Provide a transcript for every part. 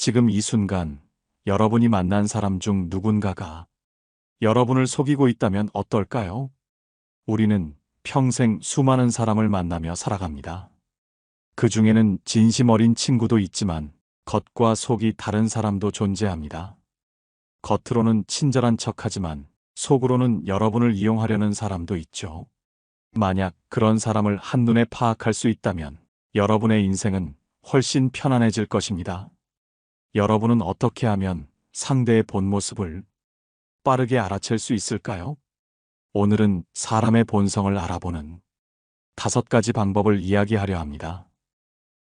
지금 이 순간 여러분이 만난 사람 중 누군가가 여러분을 속이고 있다면 어떨까요? 우리는 평생 수많은 사람을 만나며 살아갑니다. 그 중에는 진심 어린 친구도 있지만 겉과 속이 다른 사람도 존재합니다. 겉으로는 친절한 척하지만 속으로는 여러분을 이용하려는 사람도 있죠. 만약 그런 사람을 한눈에 파악할 수 있다면 여러분의 인생은 훨씬 편안해질 것입니다. 여러분은 어떻게 하면 상대의 본 모습을 빠르게 알아챌 수 있을까요? 오늘은 사람의 본성을 알아보는 5가지 방법을 이야기하려 합니다.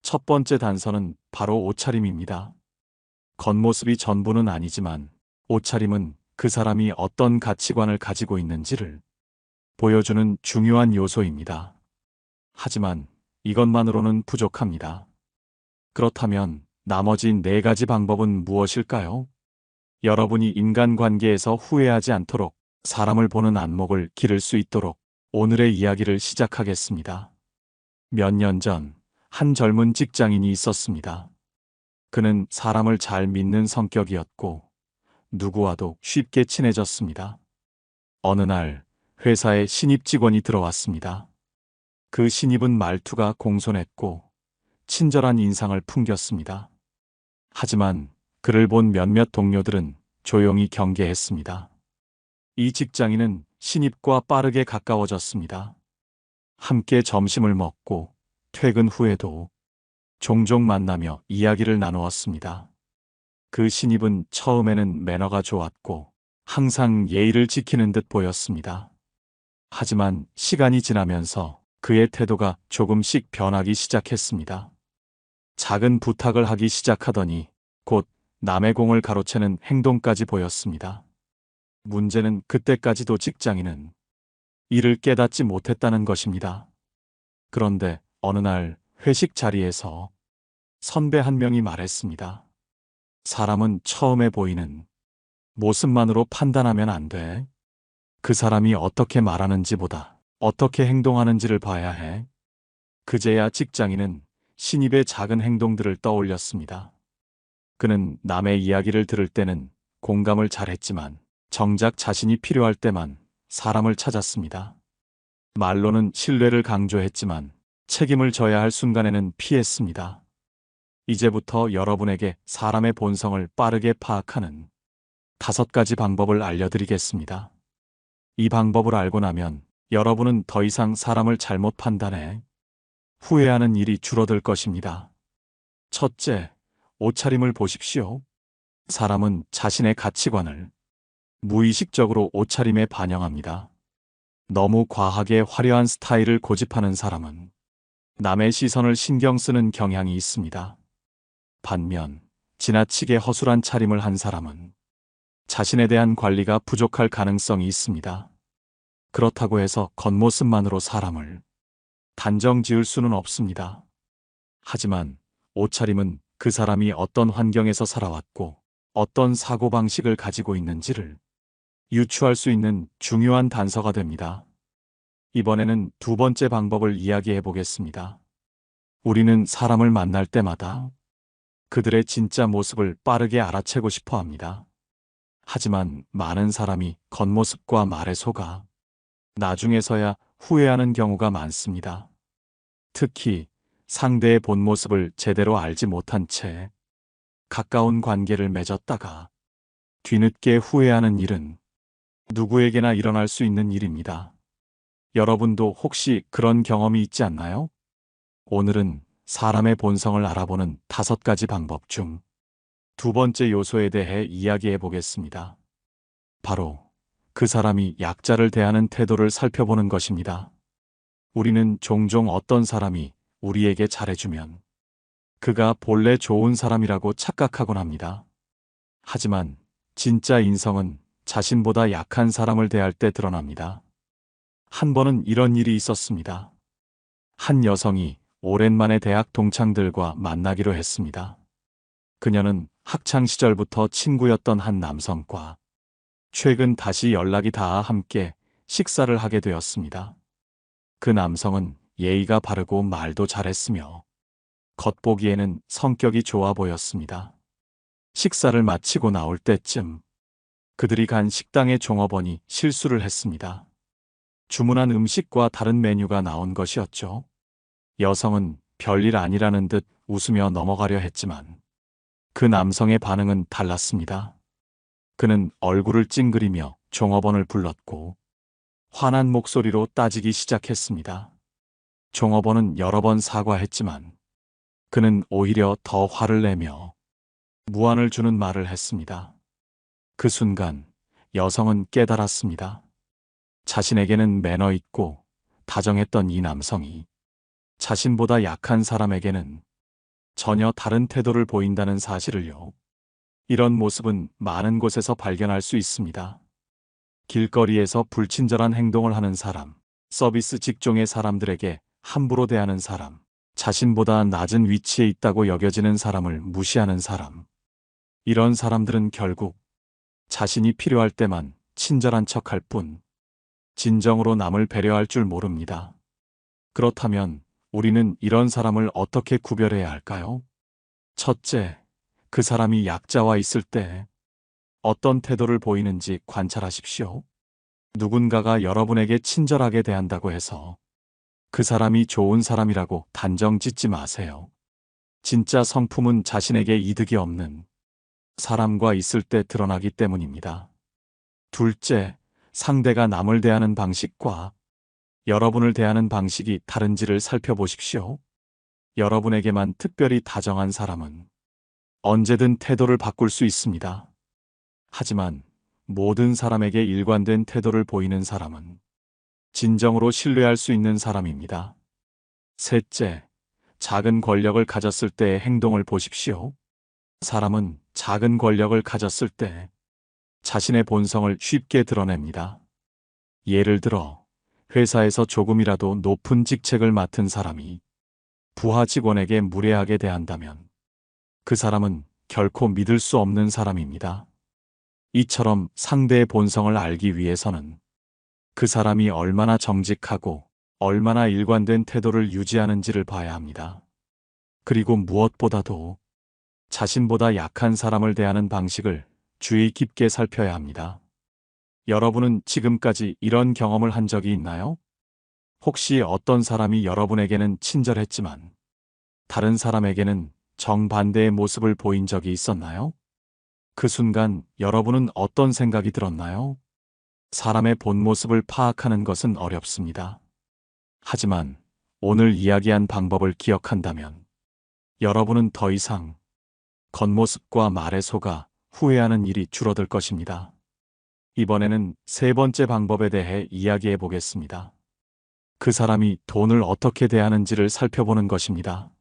첫 번째 단서는 바로 옷차림입니다. 겉모습이 전부는 아니지만 옷차림은 그 사람이 어떤 가치관을 가지고 있는지를 보여주는 중요한 요소입니다. 하지만 이것만으로는 부족합니다. 그렇다면 나머지 4가지 방법은 무엇일까요? 여러분이 인간관계에서 후회하지 않도록 사람을 보는 안목을 기를 수 있도록 오늘의 이야기를 시작하겠습니다. 몇 년 전 한 젊은 직장인이 있었습니다. 그는 사람을 잘 믿는 성격이었고 누구와도 쉽게 친해졌습니다. 어느 날 회사에 신입 직원이 들어왔습니다. 그 신입은 말투가 공손했고 친절한 인상을 풍겼습니다. 하지만 그를 본 몇몇 동료들은 조용히 경계했습니다. 이 직장인은 신입과 빠르게 가까워졌습니다. 함께 점심을 먹고 퇴근 후에도 종종 만나며 이야기를 나누었습니다. 그 신입은 처음에는 매너가 좋았고 항상 예의를 지키는 듯 보였습니다. 하지만 시간이 지나면서 그의 태도가 조금씩 변하기 시작했습니다. 작은 부탁을 하기 시작하더니 곧 남의 공을 가로채는 행동까지 보였습니다. 문제는 그때까지도 직장인은 이를 깨닫지 못했다는 것입니다. 그런데 어느 날 회식 자리에서 선배 한 명이 말했습니다. 사람은 처음에 보이는 모습만으로 판단하면 안 돼. 그 사람이 어떻게 말하는지보다 어떻게 행동하는지를 봐야 해. 그제야 직장인은 신입의 작은 행동들을 떠올렸습니다. 그는 남의 이야기를 들을 때는 공감을 잘했지만 정작 자신이 필요할 때만 사람을 찾았습니다. 말로는 신뢰를 강조했지만 책임을 져야 할 순간에는 피했습니다. 이제부터 여러분에게 사람의 본성을 빠르게 파악하는 5가지 방법을 알려드리겠습니다. 이 방법을 알고 나면 여러분은 더 이상 사람을 잘못 판단해 후회하는 일이 줄어들 것입니다. 첫째, 옷차림을 보십시오. 사람은 자신의 가치관을 무의식적으로 옷차림에 반영합니다. 너무 과하게 화려한 스타일을 고집하는 사람은 남의 시선을 신경 쓰는 경향이 있습니다. 반면 지나치게 허술한 차림을 한 사람은 자신에 대한 관리가 부족할 가능성이 있습니다. 그렇다고 해서 겉모습만으로 사람을 단정 지을 수는 없습니다. 하지만 옷차림은 그 사람이 어떤 환경에서 살아왔고 어떤 사고방식을 가지고 있는지를 유추할 수 있는 중요한 단서가 됩니다. 이번에는 2번째 방법을 이야기해 보겠습니다. 우리는 사람을 만날 때마다 그들의 진짜 모습을 빠르게 알아채고 싶어 합니다. 하지만 많은 사람이 겉모습과 말에 속아 나중에서야 후회하는 경우가 많습니다. 특히 상대의 본 모습을 제대로 알지 못한 채 가까운 관계를 맺었다가 뒤늦게 후회하는 일은 누구에게나 일어날 수 있는 일입니다. 여러분도 혹시 그런 경험이 있지 않나요? 오늘은 사람의 본성을 알아보는 5가지 방법 중 2번째 요소에 대해 이야기해 보겠습니다. 바로 그 사람이 약자를 대하는 태도를 살펴보는 것입니다. 우리는 종종 어떤 사람이 우리에게 잘해주면 그가 본래 좋은 사람이라고 착각하곤 합니다. 하지만 진짜 인성은 자신보다 약한 사람을 대할 때 드러납니다. 한 번은 이런 일이 있었습니다. 한 여성이 오랜만에 대학 동창들과 만나기로 했습니다. 그녀는 학창 시절부터 친구였던 한 남성과 최근 다시 연락이 닿아 함께 식사를 하게 되었습니다. 그 남성은 예의가 바르고 말도 잘했으며 겉보기에는 성격이 좋아 보였습니다. 식사를 마치고 나올 때쯤 그들이 간 식당의 종업원이 실수를 했습니다. 주문한 음식과 다른 메뉴가 나온 것이었죠. 여성은 별일 아니라는 듯 웃으며 넘어가려 했지만 그 남성의 반응은 달랐습니다. 그는 얼굴을 찡그리며 종업원을 불렀고 화난 목소리로 따지기 시작했습니다. 종업원은 여러 번 사과했지만 그는 오히려 더 화를 내며 무안을 주는 말을 했습니다. 그 순간 여성은 깨달았습니다. 자신에게는 매너 있고 다정했던 이 남성이 자신보다 약한 사람에게는 전혀 다른 태도를 보인다는 사실을요. 이런 모습은 많은 곳에서 발견할 수 있습니다. 길거리에서 불친절한 행동을 하는 사람, 서비스 직종의 사람들에게 함부로 대하는 사람, 자신보다 낮은 위치에 있다고 여겨지는 사람을 무시하는 사람. 이런 사람들은 결국 자신이 필요할 때만 친절한 척할 뿐 진정으로 남을 배려할 줄 모릅니다. 그렇다면 우리는 이런 사람을 어떻게 구별해야 할까요? 첫째, 그 사람이 약자와 있을 때 어떤 태도를 보이는지 관찰하십시오. 누군가가 여러분에게 친절하게 대한다고 해서 그 사람이 좋은 사람이라고 단정 짓지 마세요. 진짜 성품은 자신에게 이득이 없는 사람과 있을 때 드러나기 때문입니다. 둘째, 상대가 남을 대하는 방식과 여러분을 대하는 방식이 다른지를 살펴보십시오. 여러분에게만 특별히 다정한 사람은 언제든 태도를 바꿀 수 있습니다. 하지만 모든 사람에게 일관된 태도를 보이는 사람은 진정으로 신뢰할 수 있는 사람입니다. 셋째, 작은 권력을 가졌을 때의 행동을 보십시오. 사람은 작은 권력을 가졌을 때 자신의 본성을 쉽게 드러냅니다. 예를 들어 회사에서 조금이라도 높은 직책을 맡은 사람이 부하 직원에게 무례하게 대한다면 그 사람은 결코 믿을 수 없는 사람입니다. 이처럼 상대의 본성을 알기 위해서는 그 사람이 얼마나 정직하고 얼마나 일관된 태도를 유지하는지를 봐야 합니다. 그리고 무엇보다도 자신보다 약한 사람을 대하는 방식을 주의 깊게 살펴야 합니다. 여러분은 지금까지 이런 경험을 한 적이 있나요? 혹시 어떤 사람이 여러분에게는 친절했지만 다른 사람에게는 정반대의 모습을 보인 적이 있었나요? 그 순간 여러분은 어떤 생각이 들었나요? 사람의 본 모습을 파악하는 것은 어렵습니다. 하지만 오늘 이야기한 방법을 기억한다면 여러분은 더 이상 겉모습과 말에 속아 후회하는 일이 줄어들 것입니다. 이번에는 세 번째 방법에 대해 이야기해 보겠습니다. 그 사람이 돈을 어떻게 대하는지를 살펴보는 것입니다.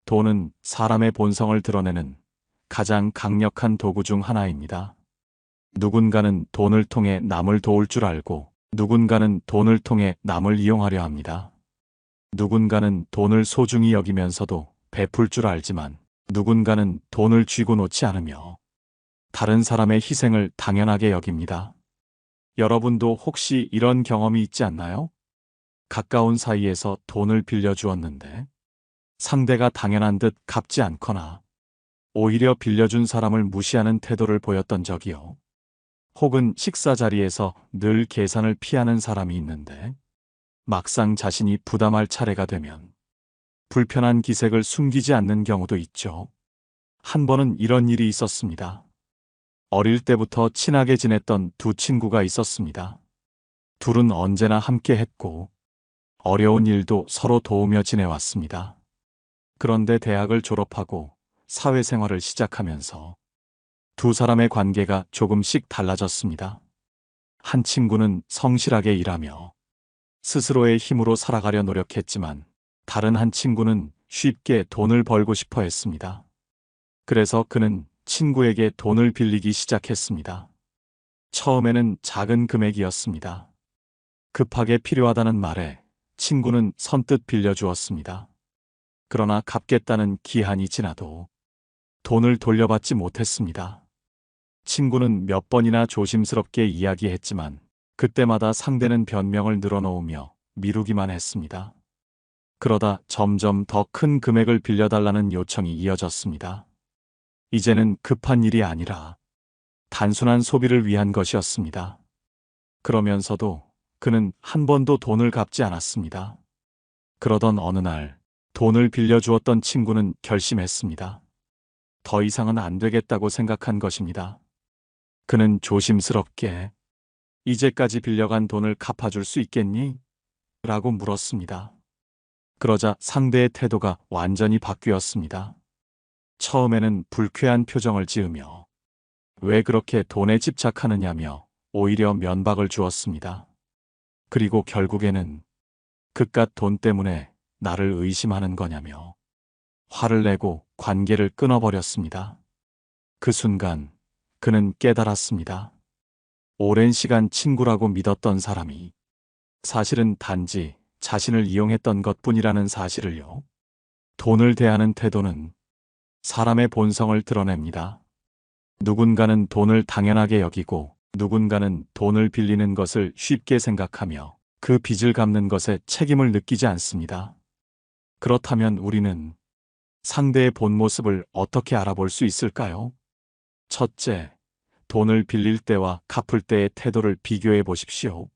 돈은 사람의 본성을 드러내는 가장 강력한 도구 중 하나입니다. 누군가는 돈을 통해 남을 도울 줄 알고 누군가는 돈을 통해 남을 이용하려 합니다. 누군가는 돈을 소중히 여기면서도 베풀 줄 알지만 누군가는 돈을 쥐고 놓지 않으며 다른 사람의 희생을 당연하게 여깁니다. 여러분도 혹시 이런 경험이 있지 않나요? 가까운 사이에서 돈을 빌려주었는데 상대가 당연한 듯 갚지 않거나 오히려 빌려준 사람을 무시하는 태도를 보였던 적이요. 혹은 식사 자리에서 늘 계산을 피하는 사람이 있는데 막상 자신이 부담할 차례가 되면 불편한 기색을 숨기지 않는 경우도 있죠. 한 번은 이런 일이 있었습니다. 어릴 때부터 친하게 지냈던 두 친구가 있었습니다. 둘은 언제나 함께 했고 어려운 일도 서로 도우며 지내왔습니다. 그런데 대학을 졸업하고 사회생활을 시작하면서 두 사람의 관계가 조금씩 달라졌습니다. 한 친구는 성실하게 일하며 스스로의 힘으로 살아가려 노력했지만 다른 한 친구는 쉽게 돈을 벌고 싶어 했습니다. 그래서 그는 친구에게 돈을 빌리기 시작했습니다. 처음에는 작은 금액이었습니다. 급하게 필요하다는 말에 친구는 선뜻 빌려주었습니다. 그러나 갚겠다는 기한이 지나도 돈을 돌려받지 못했습니다. 친구는 몇 번이나 조심스럽게 이야기했지만 그때마다 상대는 변명을 늘어놓으며 미루기만 했습니다. 그러다 점점 더 큰 금액을 빌려달라는 요청이 이어졌습니다. 이제는 급한 일이 아니라 단순한 소비를 위한 것이었습니다. 그러면서도 그는 한 번도 돈을 갚지 않았습니다. 그러던 어느 날 돈을 빌려주었던 친구는 결심했습니다. 더 이상은 안 되겠다고 생각한 것입니다. 그는 조심스럽게 이제까지 빌려간 돈을 갚아줄 수 있겠니? 라고 물었습니다. 그러자 상대의 태도가 완전히 바뀌었습니다. 처음에는 불쾌한 표정을 지으며 왜 그렇게 돈에 집착하느냐며 오히려 면박을 주었습니다. 그리고 결국에는 그깟 돈 때문에 나를 의심하는 거냐며 화를 내고 관계를 끊어버렸습니다. 그 순간 그는 깨달았습니다. 오랜 시간 친구라고 믿었던 사람이 사실은 단지 자신을 이용했던 것뿐이라는 사실을요. 돈을 대하는 태도는 사람의 본성을 드러냅니다. 누군가는 돈을 당연하게 여기고 누군가는 돈을 빌리는 것을 쉽게 생각하며 그 빚을 갚는 것에 책임을 느끼지 않습니다. 그렇다면 우리는 상대의 본 모습을 어떻게 알아볼 수 있을까요? 첫째, 돈을 빌릴 때와 갚을 때의 태도를 비교해 보십시오.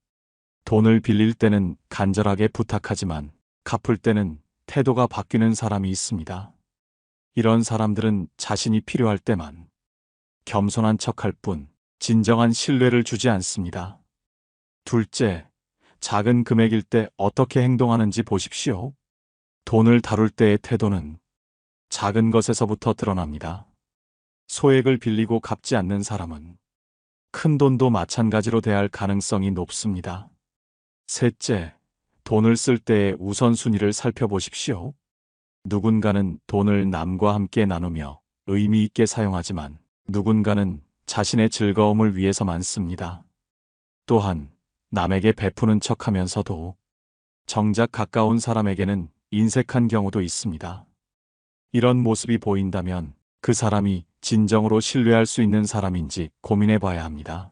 돈을 빌릴 때는 간절하게 부탁하지만 갚을 때는 태도가 바뀌는 사람이 있습니다. 이런 사람들은 자신이 필요할 때만 겸손한 척할 뿐 진정한 신뢰를 주지 않습니다. 둘째, 작은 금액일 때 어떻게 행동하는지 보십시오. 돈을 다룰 때의 태도는 작은 것에서부터 드러납니다. 소액을 빌리고 갚지 않는 사람은 큰 돈도 마찬가지로 대할 가능성이 높습니다. 셋째, 돈을 쓸 때의 우선순위를 살펴보십시오. 누군가는 돈을 남과 함께 나누며 의미 있게 사용하지만 누군가는 자신의 즐거움을 위해서만 씁니다. 또한 남에게 베푸는 척하면서도 정작 가까운 사람에게는 인색한 경우도 있습니다. 이런 모습이 보인다면 그 사람이 진정으로 신뢰할 수 있는 사람인지 고민해 봐야 합니다.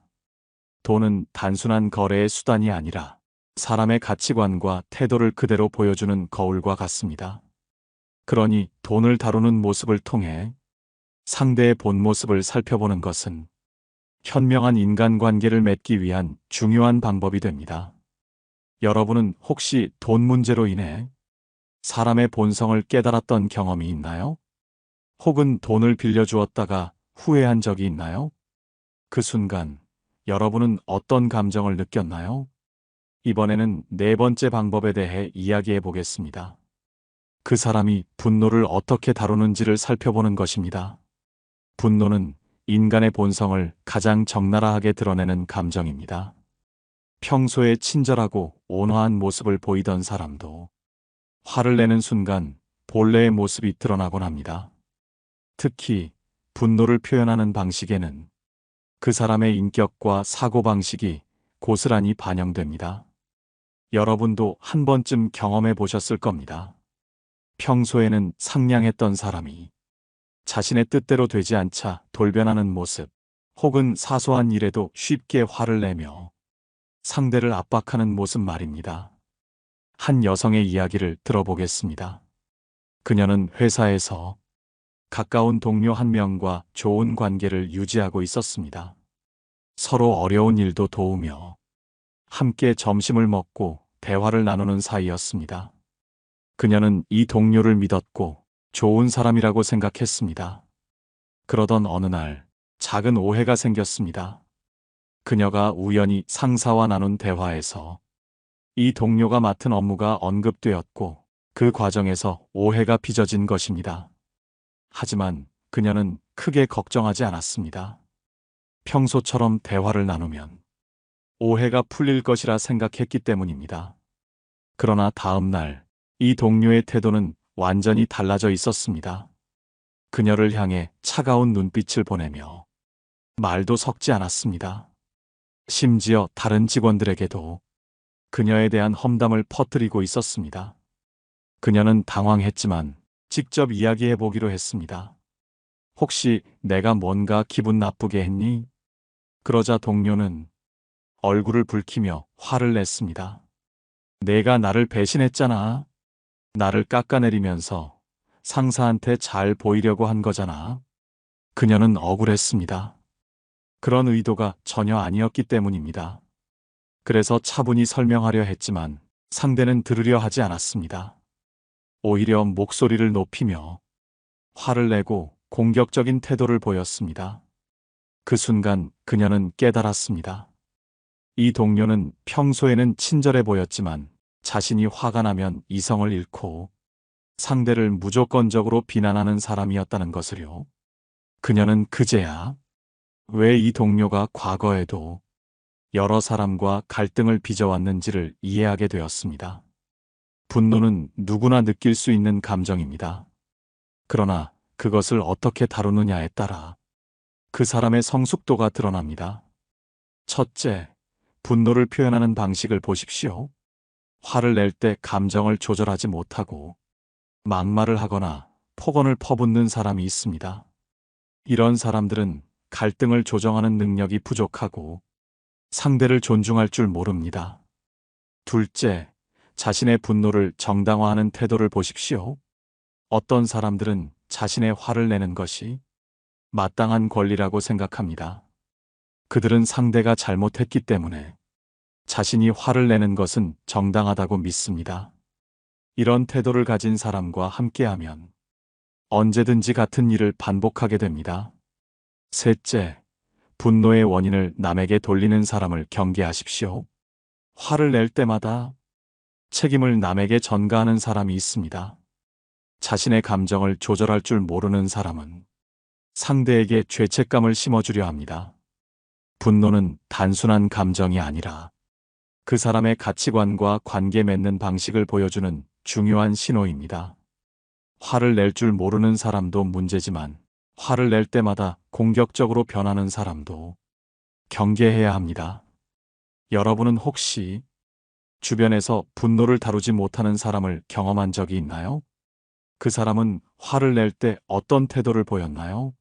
돈은 단순한 거래의 수단이 아니라 사람의 가치관과 태도를 그대로 보여주는 거울과 같습니다. 그러니 돈을 다루는 모습을 통해 상대의 본 모습을 살펴보는 것은 현명한 인간관계를 맺기 위한 중요한 방법이 됩니다. 여러분은 혹시 돈 문제로 인해 사람의 본성을 깨달았던 경험이 있나요? 혹은 돈을 빌려주었다가 후회한 적이 있나요? 그 순간 여러분은 어떤 감정을 느꼈나요? 이번에는 네 번째 방법에 대해 이야기해 보겠습니다. 그 사람이 분노를 어떻게 다루는지를 살펴보는 것입니다. 분노는 인간의 본성을 가장 적나라하게 드러내는 감정입니다. 평소에 친절하고 온화한 모습을 보이던 사람도 화를 내는 순간 본래의 모습이 드러나곤 합니다. 특히 분노를 표현하는 방식에는 그 사람의 인격과 사고방식이 고스란히 반영됩니다. 여러분도 한 번쯤 경험해 보셨을 겁니다. 평소에는 상냥했던 사람이 자신의 뜻대로 되지 않자 돌변하는 모습, 혹은 사소한 일에도 쉽게 화를 내며 상대를 압박하는 모습 말입니다. 한 여성의 이야기를 들어보겠습니다. 그녀는 회사에서 가까운 동료 한 명과 좋은 관계를 유지하고 있었습니다. 서로 어려운 일도 도우며 함께 점심을 먹고 대화를 나누는 사이였습니다. 그녀는 이 동료를 믿었고 좋은 사람이라고 생각했습니다. 그러던 어느 날 작은 오해가 생겼습니다. 그녀가 우연히 상사와 나눈 대화에서 이 동료가 맡은 업무가 언급되었고 그 과정에서 오해가 빚어진 것입니다. 하지만 그녀는 크게 걱정하지 않았습니다. 평소처럼 대화를 나누면 오해가 풀릴 것이라 생각했기 때문입니다. 그러나 다음 날 이 동료의 태도는 완전히 달라져 있었습니다. 그녀를 향해 차가운 눈빛을 보내며 말도 섞지 않았습니다. 심지어 다른 직원들에게도 그녀에 대한 험담을 퍼뜨리고 있었습니다. 그녀는 당황했지만 직접 이야기해 보기로 했습니다. 혹시 내가 뭔가 기분 나쁘게 했니? 그러자 동료는 얼굴을 붉히며 화를 냈습니다. 내가 나를 배신했잖아. 나를 깎아내리면서 상사한테 잘 보이려고 한 거잖아. 그녀는 억울했습니다. 그런 의도가 전혀 아니었기 때문입니다. 그래서 차분히 설명하려 했지만 상대는 들으려 하지 않았습니다. 오히려 목소리를 높이며 화를 내고 공격적인 태도를 보였습니다. 그 순간 그녀는 깨달았습니다. 이 동료는 평소에는 친절해 보였지만 자신이 화가 나면 이성을 잃고 상대를 무조건적으로 비난하는 사람이었다는 것을요. 그녀는 그제야 왜 이 동료가 과거에도 여러 사람과 갈등을 빚어왔는지를 이해하게 되었습니다. 분노는 누구나 느낄 수 있는 감정입니다. 그러나 그것을 어떻게 다루느냐에 따라 그 사람의 성숙도가 드러납니다. 첫째, 분노를 표현하는 방식을 보십시오. 화를 낼 때 감정을 조절하지 못하고 막말을 하거나 폭언을 퍼붓는 사람이 있습니다. 이런 사람들은 갈등을 조정하는 능력이 부족하고 상대를 존중할 줄 모릅니다. 둘째, 자신의 분노를 정당화하는 태도를 보십시오. 어떤 사람들은 자신의 화를 내는 것이 마땅한 권리라고 생각합니다. 그들은 상대가 잘못했기 때문에 자신이 화를 내는 것은 정당하다고 믿습니다. 이런 태도를 가진 사람과 함께하면 언제든지 같은 일을 반복하게 됩니다. 셋째, 분노의 원인을 남에게 돌리는 사람을 경계하십시오. 화를 낼 때마다 책임을 남에게 전가하는 사람이 있습니다. 자신의 감정을 조절할 줄 모르는 사람은 상대에게 죄책감을 심어주려 합니다. 분노는 단순한 감정이 아니라 그 사람의 가치관과 관계 맺는 방식을 보여주는 중요한 신호입니다. 화를 낼 줄 모르는 사람도 문제지만 화를 낼 때마다 공격적으로 변하는 사람도 경계해야 합니다. 여러분은 혹시 주변에서 분노를 다루지 못하는 사람을 경험한 적이 있나요? 그 사람은 화를 낼 때 어떤 태도를 보였나요?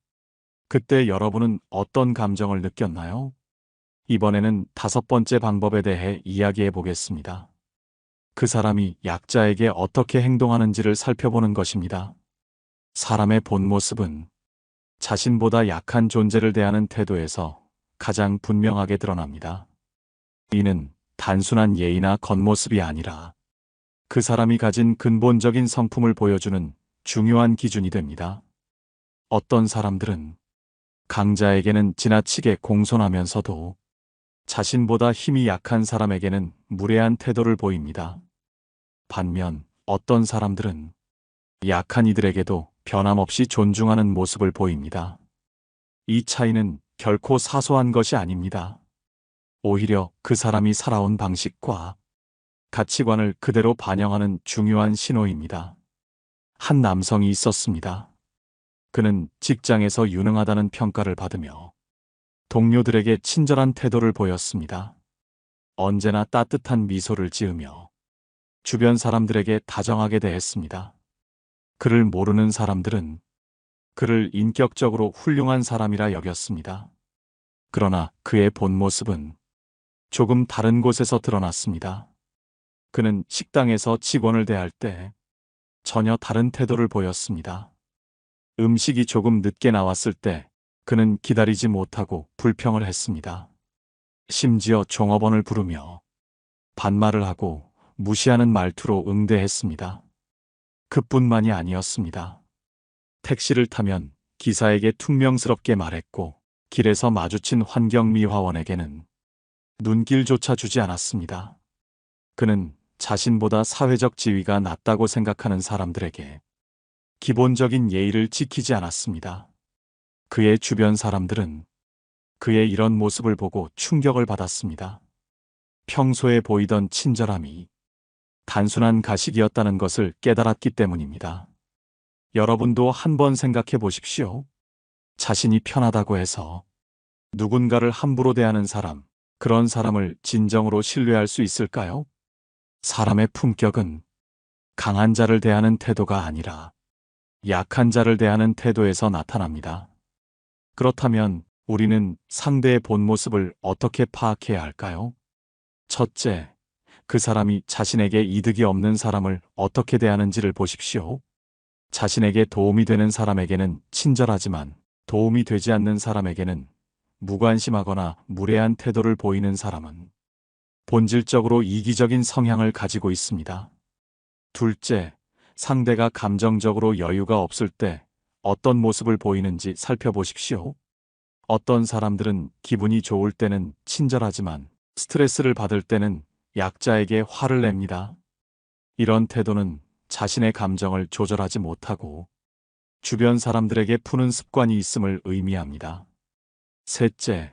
그때 여러분은 어떤 감정을 느꼈나요? 이번에는 다섯 번째 방법에 대해 이야기해 보겠습니다. 그 사람이 약자에게 어떻게 행동하는지를 살펴보는 것입니다. 사람의 본 모습은 자신보다 약한 존재를 대하는 태도에서 가장 분명하게 드러납니다. 이는 단순한 예의나 겉모습이 아니라 그 사람이 가진 근본적인 성품을 보여주는 중요한 기준이 됩니다. 어떤 사람들은 강자에게는 지나치게 공손하면서도 자신보다 힘이 약한 사람에게는 무례한 태도를 보입니다. 반면 어떤 사람들은 약한 이들에게도 변함없이 존중하는 모습을 보입니다. 이 차이는 결코 사소한 것이 아닙니다. 오히려 그 사람이 살아온 방식과 가치관을 그대로 반영하는 중요한 신호입니다. 한 남성이 있었습니다. 그는 직장에서 유능하다는 평가를 받으며 동료들에게 친절한 태도를 보였습니다. 언제나 따뜻한 미소를 지으며 주변 사람들에게 다정하게 대했습니다. 그를 모르는 사람들은 그를 인격적으로 훌륭한 사람이라 여겼습니다. 그러나 그의 본 모습은 조금 다른 곳에서 드러났습니다. 그는 식당에서 직원을 대할 때 전혀 다른 태도를 보였습니다. 음식이 조금 늦게 나왔을 때 그는 기다리지 못하고 불평을 했습니다. 심지어 종업원을 부르며 반말을 하고 무시하는 말투로 응대했습니다. 그뿐만이 아니었습니다. 택시를 타면 기사에게 퉁명스럽게 말했고 길에서 마주친 환경미화원에게는 눈길조차 주지 않았습니다. 그는 자신보다 사회적 지위가 낮다고 생각하는 사람들에게 기본적인 예의를 지키지 않았습니다. 그의 주변 사람들은 그의 이런 모습을 보고 충격을 받았습니다. 평소에 보이던 친절함이 단순한 가식이었다는 것을 깨달았기 때문입니다. 여러분도 한번 생각해 보십시오. 자신이 편하다고 해서 누군가를 함부로 대하는 사람, 그런 사람을 진정으로 신뢰할 수 있을까요? 사람의 품격은 강한 자를 대하는 태도가 아니라 약한 자를 대하는 태도에서 나타납니다. 그렇다면 우리는 상대의 본 모습을 어떻게 파악해야 할까요? 첫째, 그 사람이 자신에게 이득이 없는 사람을 어떻게 대하는지를 보십시오. 자신에게 도움이 되는 사람에게는 친절하지만 도움이 되지 않는 사람에게는 무관심하거나 무례한 태도를 보이는 사람은 본질적으로 이기적인 성향을 가지고 있습니다. 둘째, 상대가 감정적으로 여유가 없을 때 어떤 모습을 보이는지 살펴보십시오. 어떤 사람들은 기분이 좋을 때는 친절하지만 스트레스를 받을 때는 약자에게 화를 냅니다. 이런 태도는 자신의 감정을 조절하지 못하고 주변 사람들에게 푸는 습관이 있음을 의미합니다. 셋째,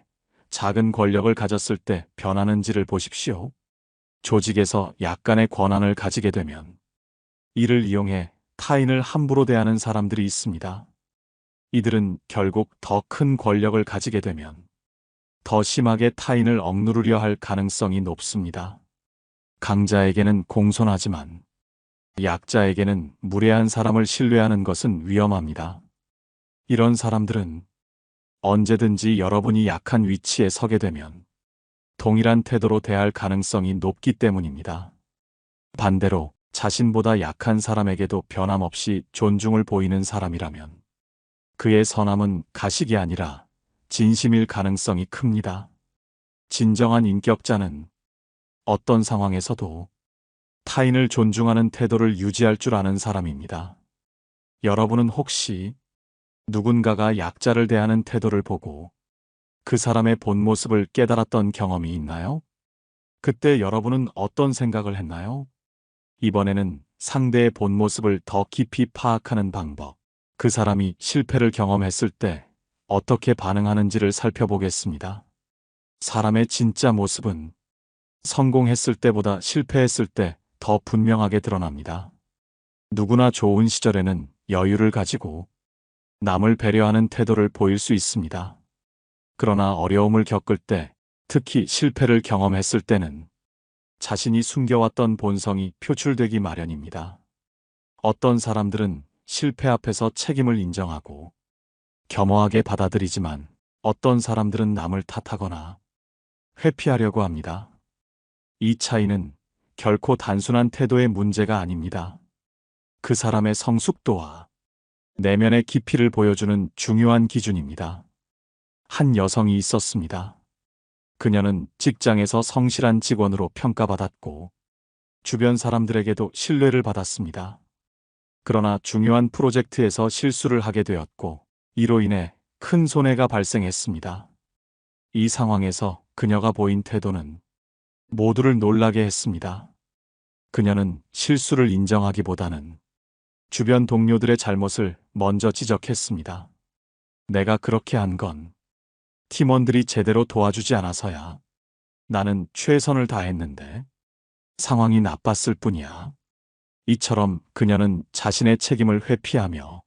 작은 권력을 가졌을 때 변하는지를 보십시오. 조직에서 약간의 권한을 가지게 되면 이를 이용해 타인을 함부로 대하는 사람들이 있습니다. 이들은 결국 더 큰 권력을 가지게 되면 더 심하게 타인을 억누르려 할 가능성이 높습니다. 강자에게는 공손하지만 약자에게는 무례한 사람을 신뢰하는 것은 위험합니다. 이런 사람들은 언제든지 여러분이 약한 위치에 서게 되면 동일한 태도로 대할 가능성이 높기 때문입니다. 반대로 자신보다 약한 사람에게도 변함없이 존중을 보이는 사람이라면 그의 선함은 가식이 아니라 진심일 가능성이 큽니다. 진정한 인격자는 어떤 상황에서도 타인을 존중하는 태도를 유지할 줄 아는 사람입니다. 여러분은 혹시 누군가가 약자를 대하는 태도를 보고 그 사람의 본 모습을 깨달았던 경험이 있나요? 그때 여러분은 어떤 생각을 했나요? 이번에는 상대의 본 모습을 더 깊이 파악하는 방법, 그 사람이 실패를 경험했을 때 어떻게 반응하는지를 살펴보겠습니다. 사람의 진짜 모습은 성공했을 때보다 실패했을 때 더 분명하게 드러납니다. 누구나 좋은 시절에는 여유를 가지고 남을 배려하는 태도를 보일 수 있습니다. 그러나 어려움을 겪을 때, 특히 실패를 경험했을 때는 자신이 숨겨왔던 본성이 표출되기 마련입니다. 어떤 사람들은 실패 앞에서 책임을 인정하고 겸허하게 받아들이지만 어떤 사람들은 남을 탓하거나 회피하려고 합니다. 이 차이는 결코 단순한 태도의 문제가 아닙니다. 그 사람의 성숙도와 내면의 깊이를 보여주는 중요한 기준입니다. 한 여성이 있었습니다. 그녀는 직장에서 성실한 직원으로 평가받았고 주변 사람들에게도 신뢰를 받았습니다. 그러나 중요한 프로젝트에서 실수를 하게 되었고 이로 인해 큰 손해가 발생했습니다. 이 상황에서 그녀가 보인 태도는 모두를 놀라게 했습니다. 그녀는 실수를 인정하기보다는 주변 동료들의 잘못을 먼저 지적했습니다. 내가 그렇게 한 건 팀원들이 제대로 도와주지 않아서야. 나는 최선을 다했는데 상황이 나빴을 뿐이야. 이처럼 그녀는 자신의 책임을 회피하며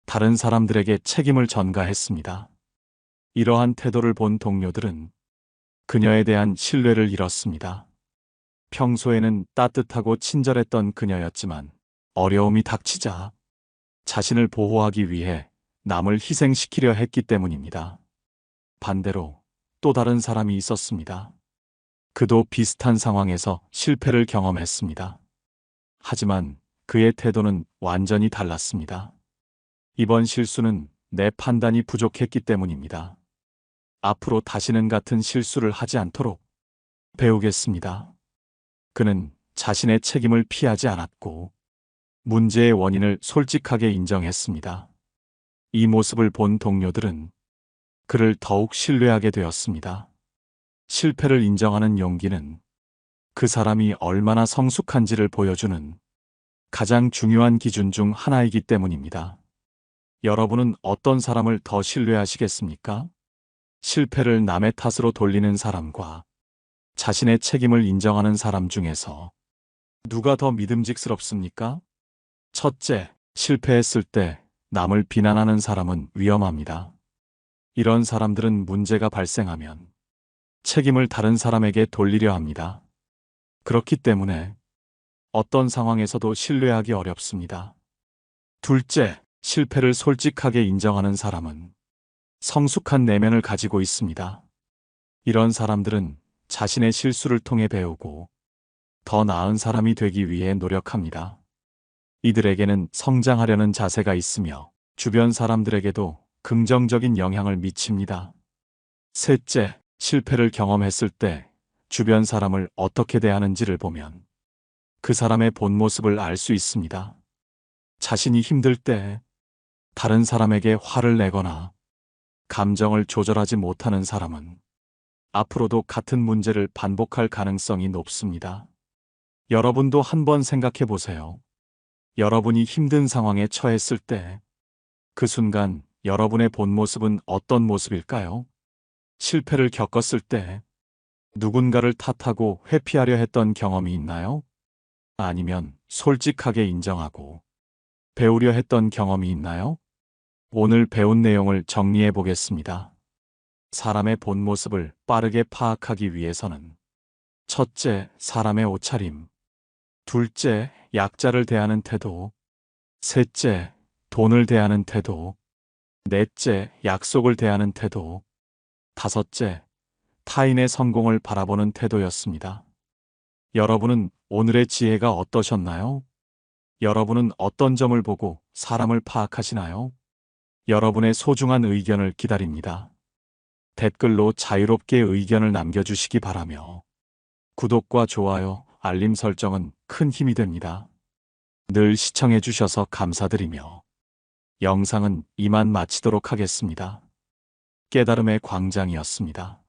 다른 사람들에게 책임을 전가했습니다. 이러한 태도를 본 동료들은 그녀에 대한 신뢰를 잃었습니다. 평소에는 따뜻하고 친절했던 그녀였지만 어려움이 닥치자 자신을 보호하기 위해 남을 희생시키려 했기 때문입니다. 반대로 또 다른 사람이 있었습니다. 그도 비슷한 상황에서 실패를 경험했습니다. 하지만 그의 태도는 완전히 달랐습니다. 이번 실수는 내 판단이 부족했기 때문입니다. 앞으로 다시는 같은 실수를 하지 않도록 배우겠습니다. 그는 자신의 책임을 피하지 않았고 문제의 원인을 솔직하게 인정했습니다. 이 모습을 본 동료들은 그를 더욱 신뢰하게 되었습니다. 실패를 인정하는 용기는 그 사람이 얼마나 성숙한지를 보여주는 가장 중요한 기준 중 하나이기 때문입니다. 여러분은 어떤 사람을 더 신뢰하시겠습니까? 실패를 남의 탓으로 돌리는 사람과 자신의 책임을 인정하는 사람 중에서 누가 더 믿음직스럽습니까? 첫째, 실패했을 때 남을 비난하는 사람은 위험합니다. 이런 사람들은 문제가 발생하면 책임을 다른 사람에게 돌리려 합니다. 그렇기 때문에 어떤 상황에서도 신뢰하기 어렵습니다. 둘째, 실패를 솔직하게 인정하는 사람은 성숙한 내면을 가지고 있습니다. 이런 사람들은 자신의 실수를 통해 배우고 더 나은 사람이 되기 위해 노력합니다. 이들에게는 성장하려는 자세가 있으며 주변 사람들에게도 긍정적인 영향을 미칩니다. 셋째, 실패를 경험했을 때 주변 사람을 어떻게 대하는지를 보면 그 사람의 본 모습을 알 수 있습니다. 자신이 힘들 때 다른 사람에게 화를 내거나 감정을 조절하지 못하는 사람은 앞으로도 같은 문제를 반복할 가능성이 높습니다. 여러분도 한번 생각해 보세요. 여러분이 힘든 상황에 처했을 때 그 순간 여러분의 본 모습은 어떤 모습일까요? 실패를 겪었을 때 누군가를 탓하고 회피하려 했던 경험이 있나요? 아니면 솔직하게 인정하고 배우려 했던 경험이 있나요? 오늘 배운 내용을 정리해 보겠습니다. 사람의 본 모습을 빠르게 파악하기 위해서는 첫째, 사람의 옷차림. 둘째, 약자를 대하는 태도. 셋째, 돈을 대하는 태도. 넷째, 약속을 대하는 태도. 다섯째, 타인의 성공을 바라보는 태도였습니다. 여러분은 오늘의 지혜가 어떠셨나요? 여러분은 어떤 점을 보고 사람을 파악하시나요? 여러분의 소중한 의견을 기다립니다. 댓글로 자유롭게 의견을 남겨주시기 바라며 구독과 좋아요, 알림 설정은 큰 힘이 됩니다. 늘 시청해주셔서 감사드리며 영상은 이만 마치도록 하겠습니다. 깨달음의 광장이었습니다.